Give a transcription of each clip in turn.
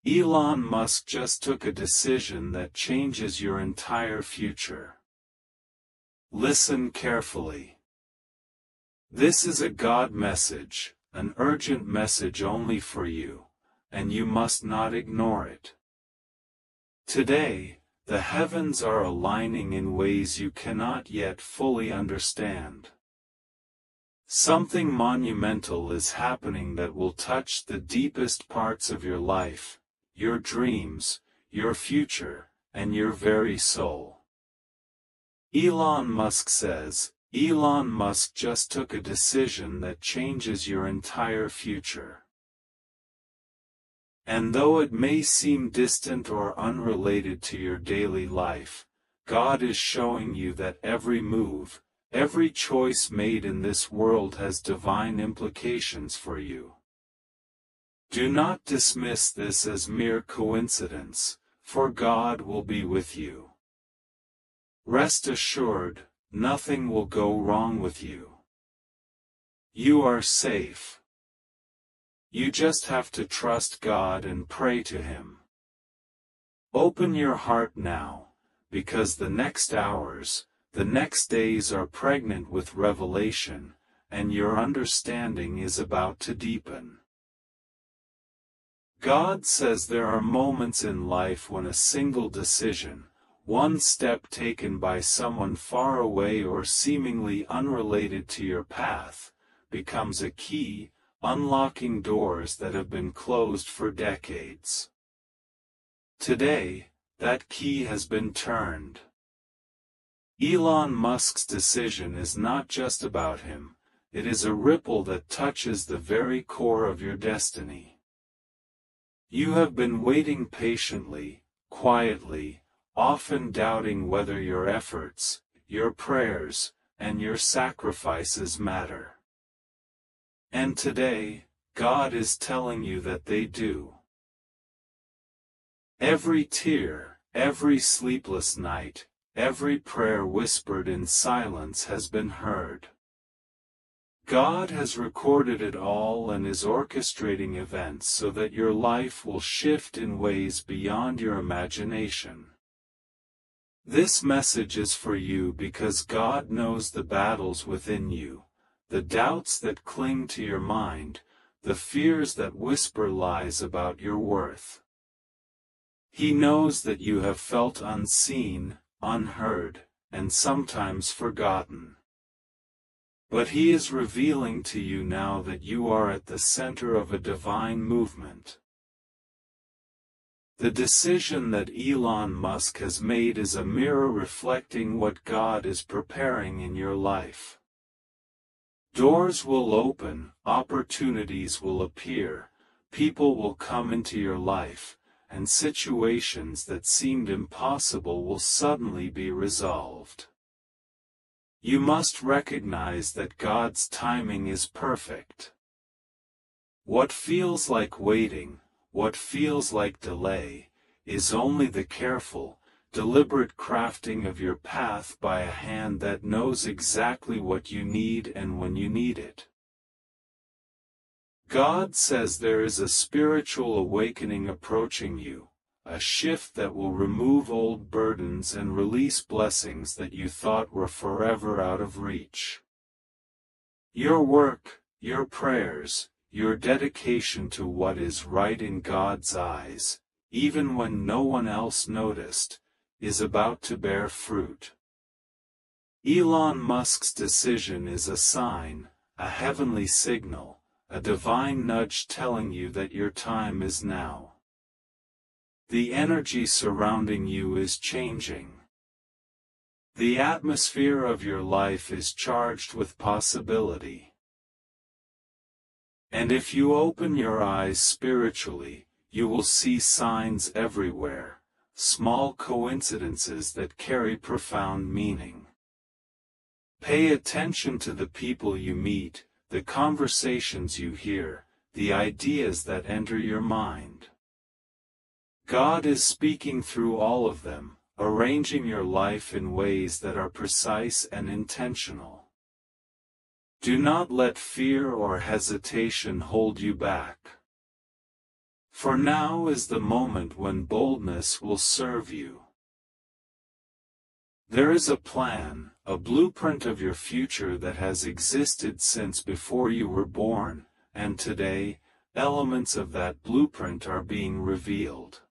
Elon Musk just took a decision that changes your entire future. Listen carefully. This is a God message, an urgent message only for you, and you must not ignore it. Today, the heavens are aligning in ways you cannot yet fully understand. Something monumental is happening that will touch the deepest parts of your life, your dreams, your future, and your very soul. Elon Musk says, Elon Musk just took a decision that changes your entire future. And though it may seem distant or unrelated to your daily life, God is showing you that every move, every choice made in this world has divine implications for you. Do not dismiss this as mere coincidence, for God will be with you. Rest assured, nothing will go wrong with you. You are safe. You just have to trust God and pray to Him. Open your heart now, because the next hours, the next days are pregnant with revelation, and your understanding is about to deepen. God says there are moments in life when a single decision, one step taken by someone far away or seemingly unrelated to your path, becomes a key, unlocking doors that have been closed for decades. Today, that key has been turned. Elon Musk's decision is not just about him, it is a ripple that touches the very core of your destiny. You have been waiting patiently, quietly, often doubting whether your efforts, your prayers, and your sacrifices matter. And today, God is telling you that they do. Every tear, every sleepless night, every prayer whispered in silence has been heard. God has recorded it all and is orchestrating events so that your life will shift in ways beyond your imagination. This message is for you because God knows the battles within you, the doubts that cling to your mind, the fears that whisper lies about your worth. He knows that you have felt unseen, unheard, and sometimes forgotten. But He is revealing to you now that you are at the center of a divine movement. The decision that Elon Musk has made is a mirror reflecting what God is preparing in your life. Doors will open, opportunities will appear, people will come into your life, and situations that seemed impossible will suddenly be resolved. You must recognize that God's timing is perfect. What feels like waiting, what feels like delay, is only the careful, deliberate crafting of your path by a hand that knows exactly what you need and when you need it. God says there is a spiritual awakening approaching you, a shift that will remove old burdens and release blessings that you thought were forever out of reach. Your work, your prayers, your dedication to what is right in God's eyes, even when no one else noticed, is about to bear fruit. Elon Musk's decision is a sign, a heavenly signal, a divine nudge telling you that your time is now. The energy surrounding you is changing. The atmosphere of your life is charged with possibility. And if you open your eyes spiritually, you will see signs everywhere, small coincidences that carry profound meaning. Pay attention to the people you meet, the conversations you hear, the ideas that enter your mind. God is speaking through all of them, arranging your life in ways that are precise and intentional. Do not let fear or hesitation hold you back. For now is the moment when boldness will serve you. There is a plan, a blueprint of your future that has existed since before you were born, and today, elements of that blueprint are being revealed.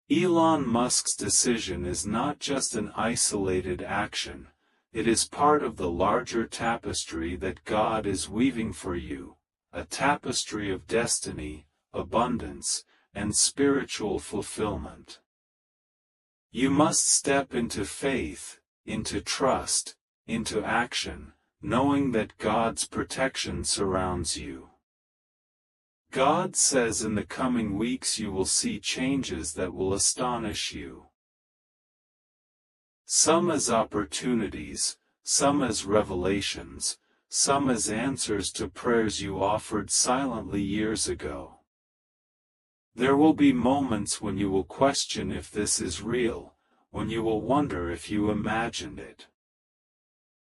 Elon Musk's decision is not just an isolated action, it is part of the larger tapestry that God is weaving for you, a tapestry of destiny, abundance, and spiritual fulfillment. You must step into faith, into trust, into action, knowing that God's protection surrounds you. God says in the coming weeks you will see changes that will astonish you. Some as opportunities, some as revelations, some as answers to prayers you offered silently years ago. There will be moments when you will question if this is real, when you will wonder if you imagined it.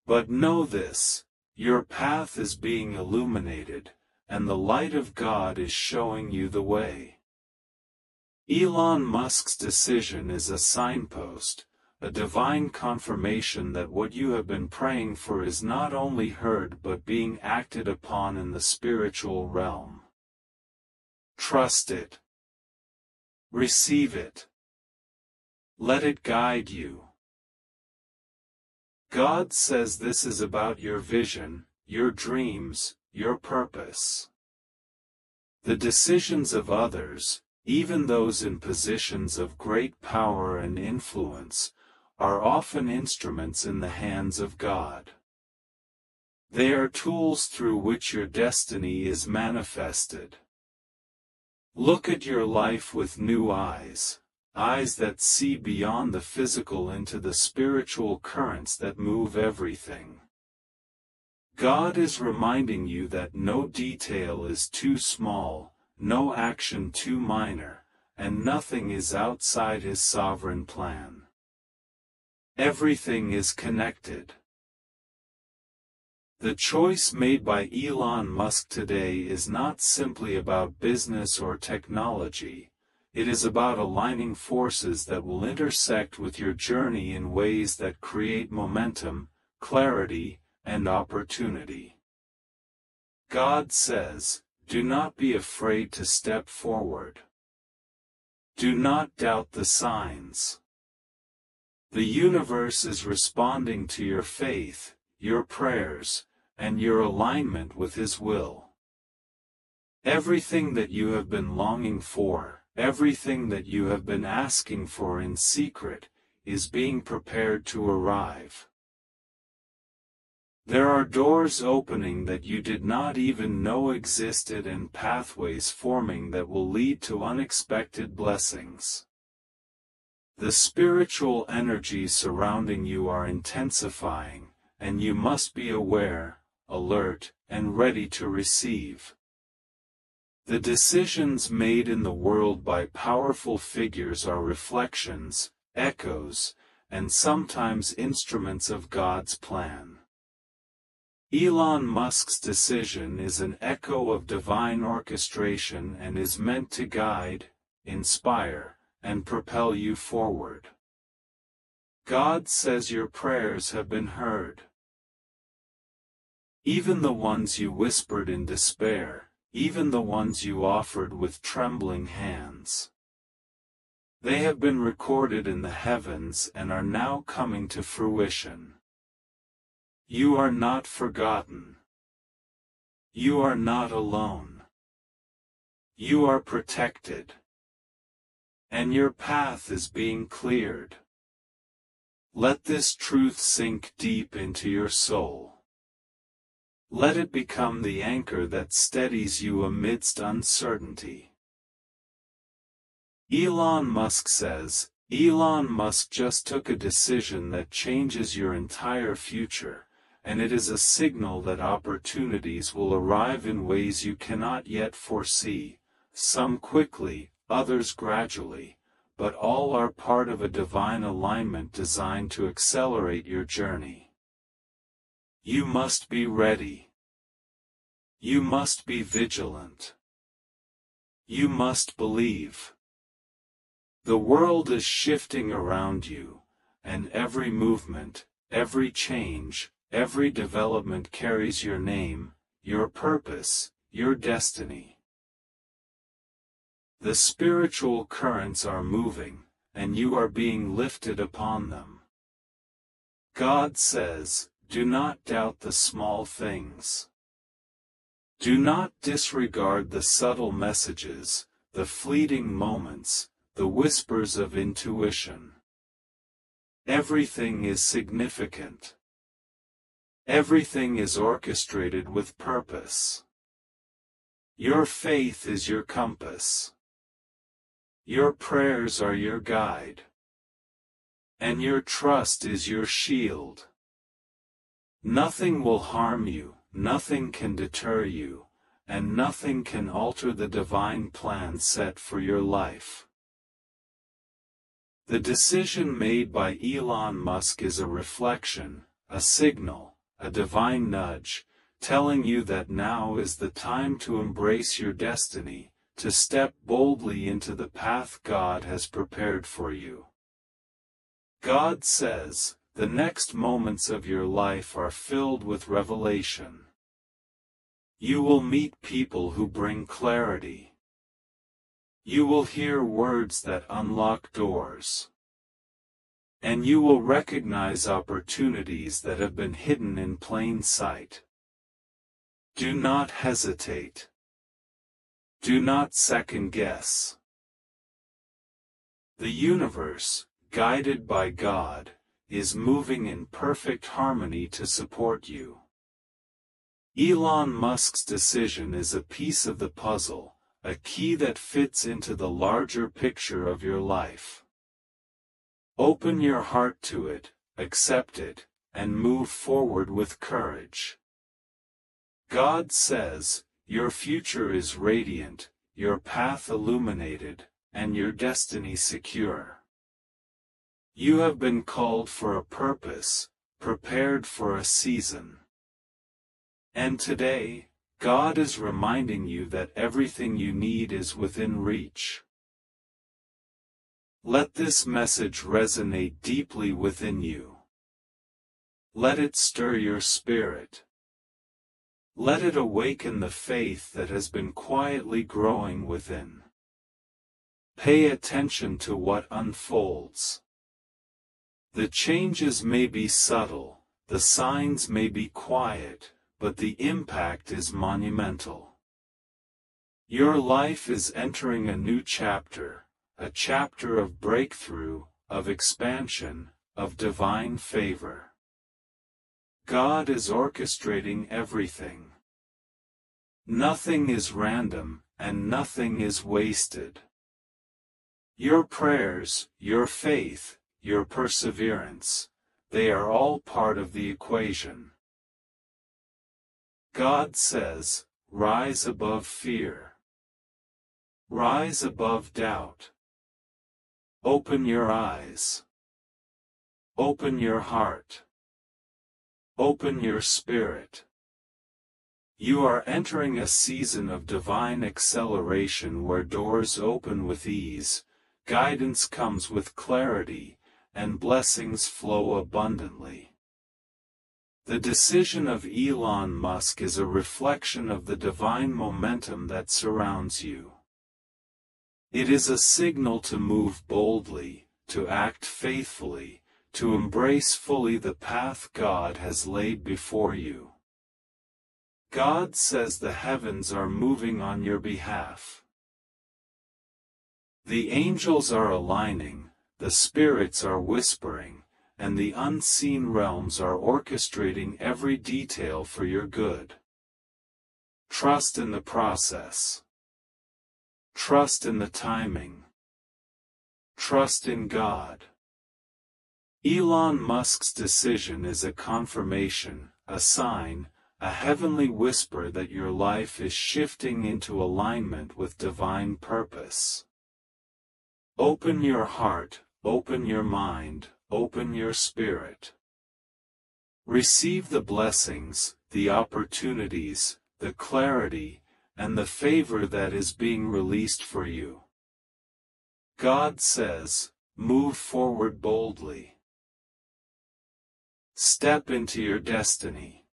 But know this, your path is being illuminated, and the light of God is showing you the way. Elon Musk's decision is a signpost, a divine confirmation that what you have been praying for is not only heard but being acted upon in the spiritual realm. Trust it. Receive it. Let it guide you. God says this is about your vision, your dreams, your purpose. The decisions of others, even those in positions of great power and influence, are often instruments in the hands of God. They are tools through which your destiny is manifested. Look at your life with new eyes, eyes that see beyond the physical into the spiritual currents that move everything. God is reminding you that no detail is too small, no action too minor, and nothing is outside His sovereign plan. Everything is connected. The choice made by Elon Musk today is not simply about business or technology, it is about aligning forces that will intersect with your journey in ways that create momentum, clarity, and opportunity. God says, do not be afraid to step forward. Do not doubt the signs. The universe is responding to your faith, your prayers, and your alignment with His will. Everything that you have been longing for, everything that you have been asking for in secret, is being prepared to arrive. There are doors opening that you did not even know existed and pathways forming that will lead to unexpected blessings. The spiritual energies surrounding you are intensifying, and you must be aware, alert, and ready to receive. The decisions made in the world by powerful figures are reflections, echoes, and sometimes instruments of God's plan. Elon Musk's decision is an echo of divine orchestration and is meant to guide, inspire, and propel you forward. God says your prayers have been heard. Even the ones you whispered in despair, even the ones you offered with trembling hands. They have been recorded in the heavens and are now coming to fruition. You are not forgotten. You are not alone. You are protected. And your path is being cleared. Let this truth sink deep into your soul. Let it become the anchor that steadies you amidst uncertainty. Elon Musk says, Elon Musk just took a decision that changes your entire future, and it is a signal that opportunities will arrive in ways you cannot yet foresee, some quickly, others gradually, but all are part of a divine alignment designed to accelerate your journey. You must be ready. You must be vigilant. You must believe. The world is shifting around you, and every movement, every change, every development carries your name, your purpose, your destiny. The spiritual currents are moving, and you are being lifted upon them. God says, do not doubt the small things. Do not disregard the subtle messages, the fleeting moments, the whispers of intuition. Everything is significant. Everything is orchestrated with purpose. Your faith is your compass. Your prayers are your guide. And your trust is your shield. Nothing will harm you, nothing can deter you, and nothing can alter the divine plan set for your life. The decision made by Elon Musk is a reflection, a signal, a divine nudge, telling you that now is the time to embrace your destiny, to step boldly into the path God has prepared for you. God says, the next moments of your life are filled with revelation. You will meet people who bring clarity. You will hear words that unlock doors. And you will recognize opportunities that have been hidden in plain sight. Do not hesitate. Do not second guess. The universe, guided by God, is moving in perfect harmony to support you. Elon Musk's decision is a piece of the puzzle, a key that fits into the larger picture of your life. Open your heart to it, accept it, and move forward with courage. God says, your future is radiant, your path illuminated, and your destiny secure. You have been called for a purpose, prepared for a season. And today, God is reminding you that everything you need is within reach. Let this message resonate deeply within you. Let it stir your spirit. Let it awaken the faith that has been quietly growing within. Pay attention to what unfolds. The changes may be subtle, the signs may be quiet, but the impact is monumental. Your life is entering a new chapter, a chapter of breakthrough, of expansion, of divine favor. God is orchestrating everything. Nothing is random, and nothing is wasted. Your prayers, your faith, your perseverance, they are all part of the equation. God says, rise above fear. Rise above doubt. Open your eyes. Open your heart. Open your spirit. You are entering a season of divine acceleration where doors open with ease, guidance comes with clarity, and blessings flow abundantly. The decision of Elon Musk is a reflection of the divine momentum that surrounds you. It is a signal to move boldly, to act faithfully, to embrace fully the path God has laid before you. God says the heavens are moving on your behalf. The angels are aligning, the spirits are whispering, and the unseen realms are orchestrating every detail for your good. Trust in the process. Trust in the timing. Trust in God. Elon Musk's decision is a confirmation, a sign, a heavenly whisper that your life is shifting into alignment with divine purpose. Open your heart, open your mind, open your spirit. Receive the blessings, the opportunities, the clarity, and the favor that is being released for you. God says, move forward boldly. Step into your destiny.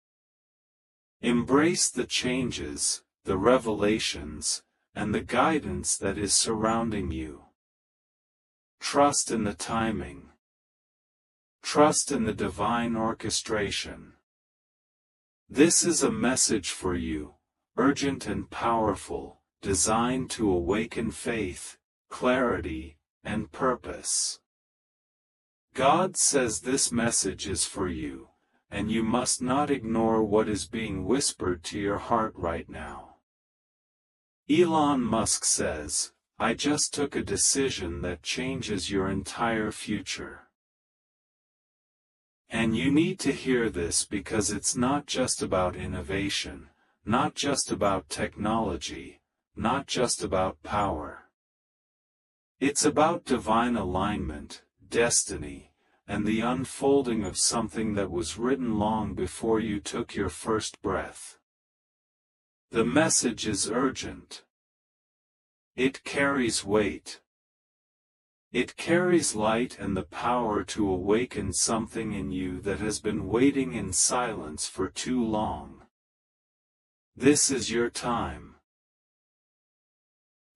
Embrace the changes, the revelations, and the guidance that is surrounding you. Trust in the timing. Trust in the divine orchestration. This is a message for you, urgent and powerful, designed to awaken faith, clarity, and purpose. God says this message is for you, and you must not ignore what is being whispered to your heart right now. Elon Musk says, I just took a decision that changes your entire future. And you need to hear this because it's not just about innovation, not just about technology, not just about power. It's about divine alignment, destiny, and the unfolding of something that was written long before you took your first breath. The message is urgent. It carries weight. It carries light and the power to awaken something in you that has been waiting in silence for too long. This is your time.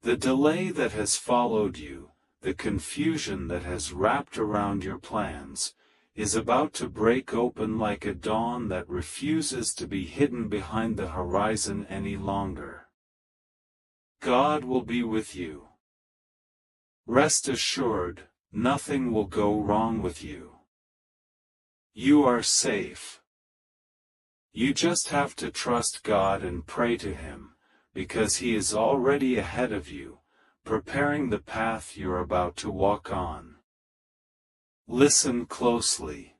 The delay that has followed you, the confusion that has wrapped around your plans, is about to break open like a dawn that refuses to be hidden behind the horizon any longer. God will be with you. Rest assured, nothing will go wrong with you. You are safe. You just have to trust God and pray to Him, because He is already ahead of you, preparing the path you're about to walk on. Listen closely.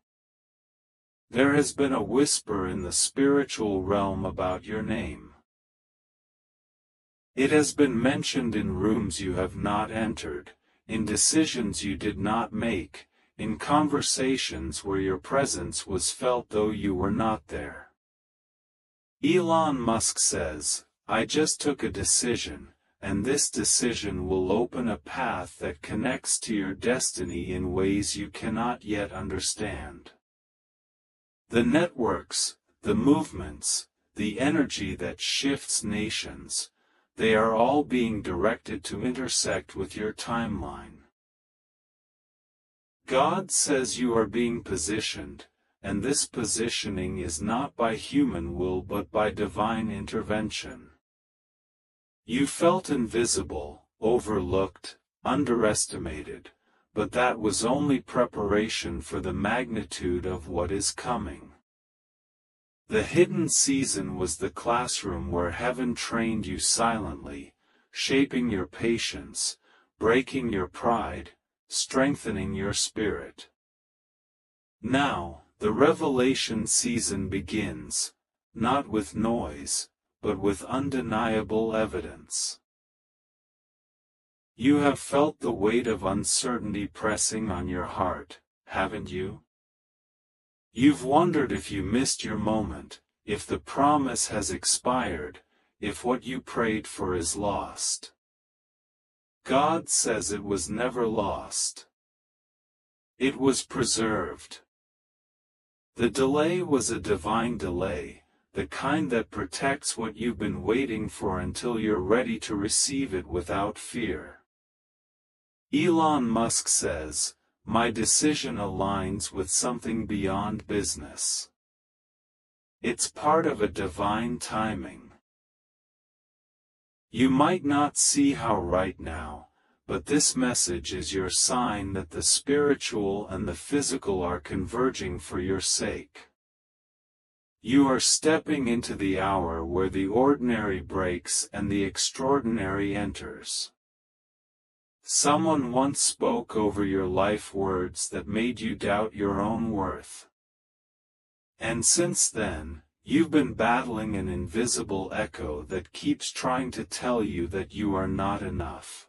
There has been a whisper in the spiritual realm about your name. It has been mentioned in rooms you have not entered, in decisions you did not make, in conversations where your presence was felt though you were not there. Elon Musk says, I just took a decision, and this decision will open a path that connects to your destiny in ways you cannot yet understand. The networks, the movements, the energy that shifts nations, they are all being directed to intersect with your timeline. God says you are being positioned, and this positioning is not by human will but by divine intervention. You felt invisible, overlooked, underestimated, but that was only preparation for the magnitude of what is coming. The hidden season was the classroom where heaven trained you silently, shaping your patience, breaking your pride, strengthening your spirit. Now, the revelation season begins, not with noise, but with undeniable evidence. You have felt the weight of uncertainty pressing on your heart, haven't you? You've wondered if you missed your moment, if the promise has expired, if what you prayed for is lost. God says it was never lost. It was preserved. The delay was a divine delay, the kind that protects what you've been waiting for until you're ready to receive it without fear. Elon Musk says, my decision aligns with something beyond business. It's part of a divine timing. You might not see how right now, but this message is your sign that the spiritual and the physical are converging for your sake. You are stepping into the hour where the ordinary breaks and the extraordinary enters. Someone once spoke over your life words that made you doubt your own worth. And since then, you've been battling an invisible echo that keeps trying to tell you that you are not enough.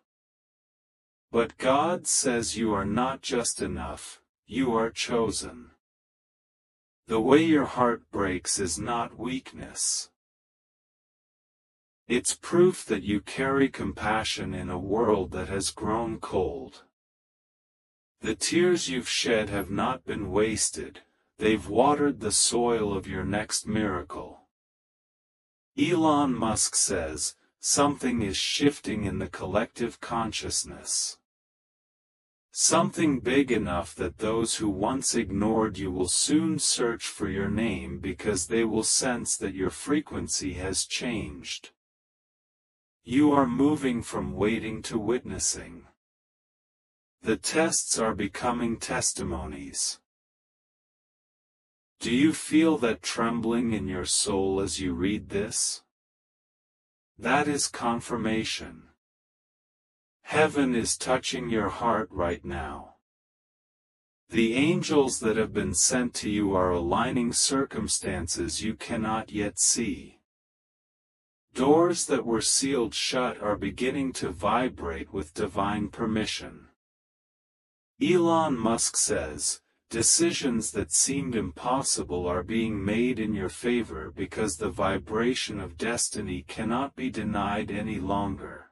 But God says you are not just enough, you are chosen. The way your heart breaks is not weakness. It's proof that you carry compassion in a world that has grown cold. The tears you've shed have not been wasted, they've watered the soil of your next miracle. Elon Musk says, something is shifting in the collective consciousness. Something big enough that those who once ignored you will soon search for your name because they will sense that your frequency has changed. You are moving from waiting to witnessing. The tests are becoming testimonies. Do you feel that trembling in your soul as you read this? That is confirmation. Heaven is touching your heart right now. The angels that have been sent to you are aligning circumstances you cannot yet see. Doors that were sealed shut are beginning to vibrate with divine permission. Elon Musk says, decisions that seemed impossible are being made in your favor because the vibration of destiny cannot be denied any longer.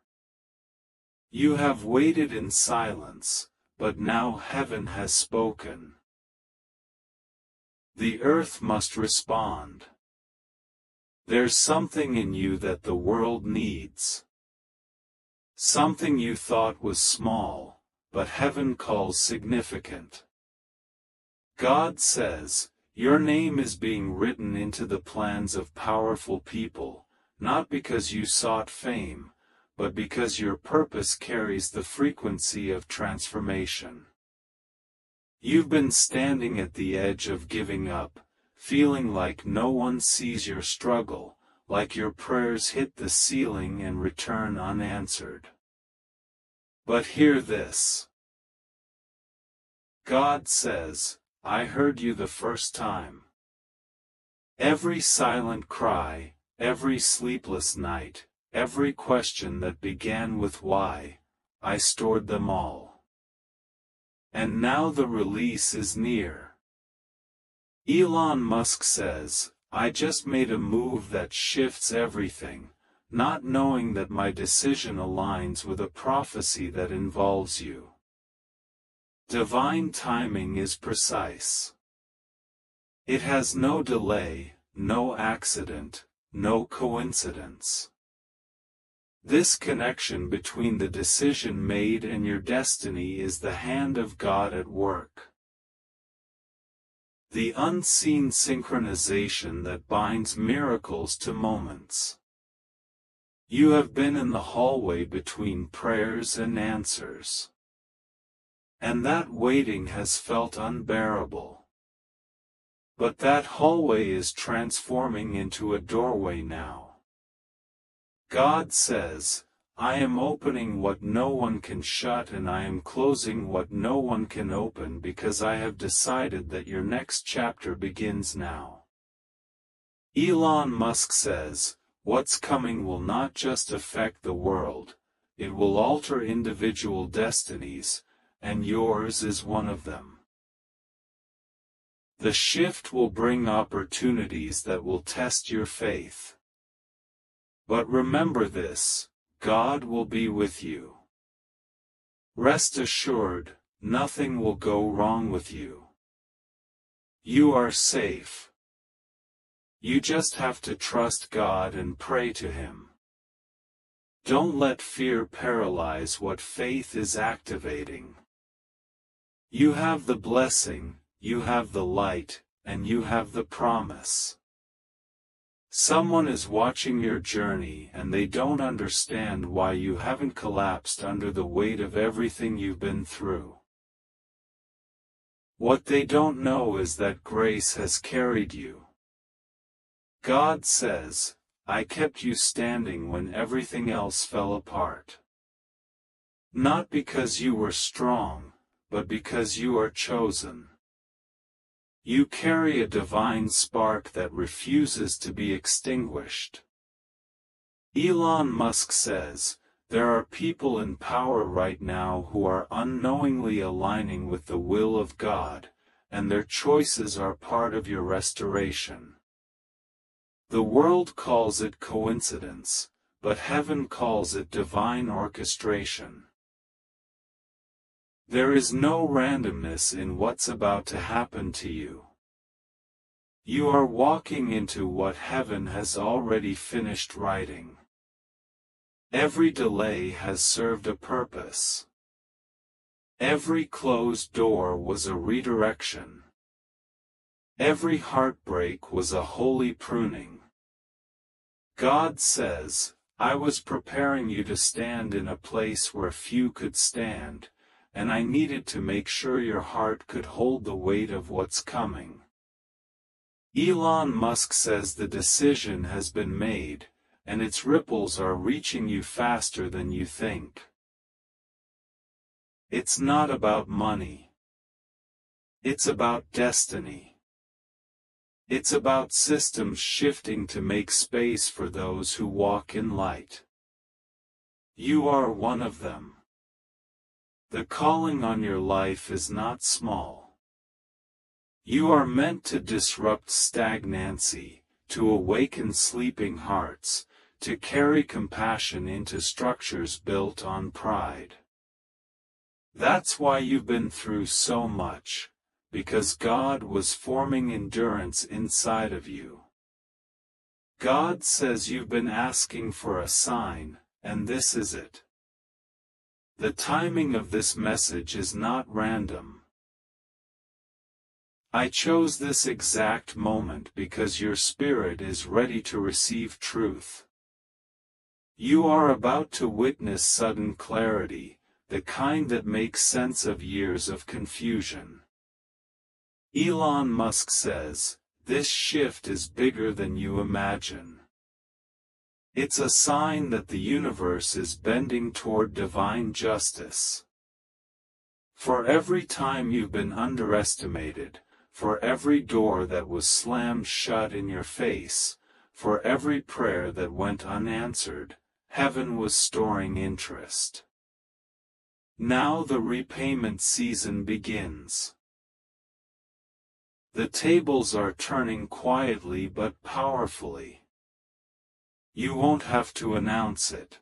You have waited in silence, but now heaven has spoken. The earth must respond. There's something in you that the world needs. Something you thought was small, but heaven calls significant. God says, your name is being written into the plans of powerful people, not because you sought fame, but because your purpose carries the frequency of transformation. You've been standing at the edge of giving up, feeling like no one sees your struggle, like your prayers hit the ceiling and return unanswered. But hear this. God says, I heard you the first time. Every silent cry, every sleepless night, every question that began with why, I stored them all. And now the release is near. Elon Musk says, I just made a move that shifts everything, not knowing that my decision aligns with a prophecy that involves you. Divine timing is precise. It has no delay, no accident, no coincidence. This connection between the decision made and your destiny is the hand of God at work. The unseen synchronization that binds miracles to moments. You have been in the hallway between prayers and answers. And that waiting has felt unbearable. But that hallway is transforming into a doorway now. God says, I am opening what no one can shut and I am closing what no one can open because I have decided that your next chapter begins now. Elon Musk says, what's coming will not just affect the world, it will alter individual destinies, and yours is one of them. The shift will bring opportunities that will test your faith. But remember this, God will be with you. Rest assured, nothing will go wrong with you. You are safe. You just have to trust God and pray to Him. Don't let fear paralyze what faith is activating. You have the blessing, you have the light, and you have the promise. Someone is watching your journey and they don't understand why you haven't collapsed under the weight of everything you've been through. What they don't know is that grace has carried you. God says, I kept you standing when everything else fell apart. Not because you were strong, but because you are chosen. You carry a divine spark that refuses to be extinguished. Elon Musk says, there are people in power right now who are unknowingly aligning with the will of God, and their choices are part of your restoration. The world calls it coincidence, but heaven calls it divine orchestration. There is no randomness in what's about to happen to you. You are walking into what heaven has already finished writing. Every delay has served a purpose. Every closed door was a redirection. Every heartbreak was a holy pruning. God says, I was preparing you to stand in a place where few could stand, and I needed to make sure your heart could hold the weight of what's coming. Elon Musk says the decision has been made, and its ripples are reaching you faster than you think. It's not about money. It's about destiny. It's about systems shifting to make space for those who walk in light. You are one of them. The calling on your life is not small. You are meant to disrupt stagnancy, to awaken sleeping hearts, to carry compassion into structures built on pride. That's why you've been through so much, because God was forming endurance inside of you. God says you've been asking for a sign, and this is it. The timing of this message is not random. I chose this exact moment because your spirit is ready to receive truth. You are about to witness sudden clarity, the kind that makes sense of years of confusion. Elon Musk says, this shift is bigger than you imagine. It's a sign that the universe is bending toward divine justice. For every time you've been underestimated, for every door that was slammed shut in your face, for every prayer that went unanswered, heaven was storing interest. Now the repayment season begins. The tables are turning quietly but powerfully. You won't have to announce it.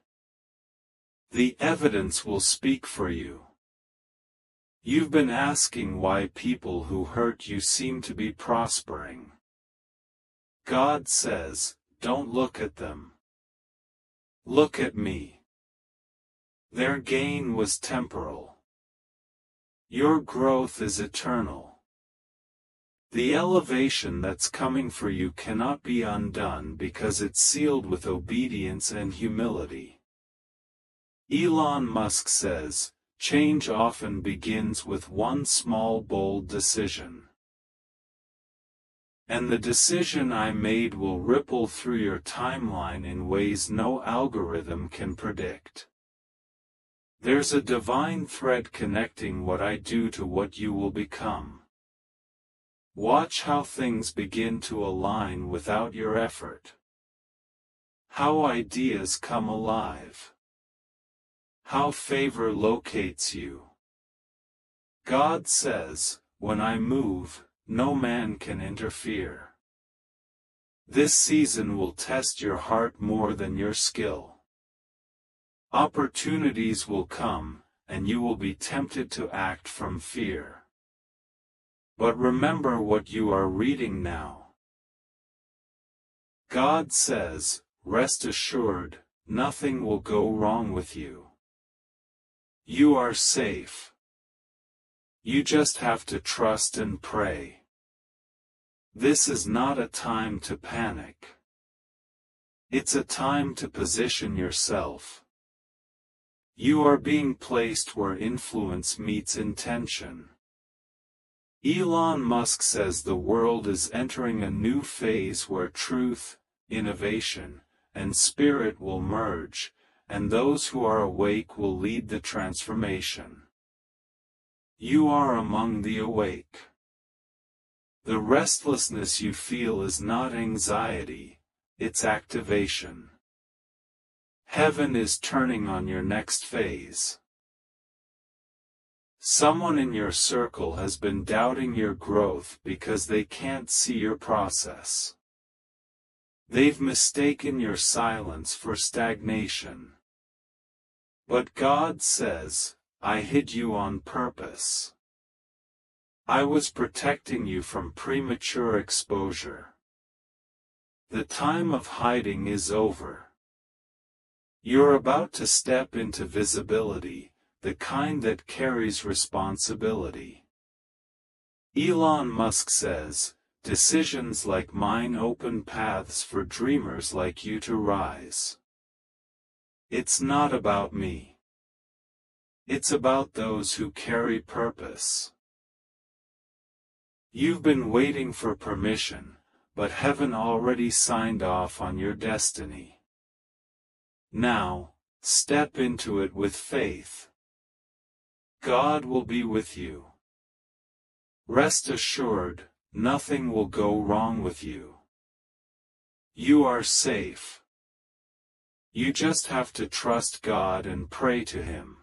The evidence will speak for you. You've been asking why people who hurt you seem to be prospering. God says, don't look at them. Look at me. Their gain was temporal. Your growth is eternal. The elevation that's coming for you cannot be undone because it's sealed with obedience and humility. Elon Musk says, change often begins with one small bold decision. And the decision I made will ripple through your timeline in ways no algorithm can predict. There's a divine thread connecting what I do to what you will become. Watch how things begin to align without your effort. How ideas come alive. How favor locates you. God says, when I move, no man can interfere. This season will test your heart more than your skill. Opportunities will come, and you will be tempted to act from fear. But remember what you are reading now. God says, rest assured, nothing will go wrong with you. You are safe. You just have to trust and pray. This is not a time to panic. It's a time to position yourself. You are being placed where influence meets intention. Elon Musk says the world is entering a new phase where truth, innovation, and spirit will merge, and those who are awake will lead the transformation. You are among the awake. The restlessness you feel is not anxiety, it's activation. Heaven is turning on your next phase. Someone in your circle has been doubting your growth because they can't see your process. They've mistaken your silence for stagnation. But God says, I hid you on purpose. I was protecting you from premature exposure. The time of hiding is over. You're about to step into visibility, the kind that carries responsibility. Elon Musk says, decisions like mine open paths for dreamers like you to rise. It's not about me. It's about those who carry purpose. You've been waiting for permission, but heaven already signed off on your destiny. Now, step into it with faith. God will be with you. Rest assured, nothing will go wrong with you. You are safe. You just have to trust God and pray to Him.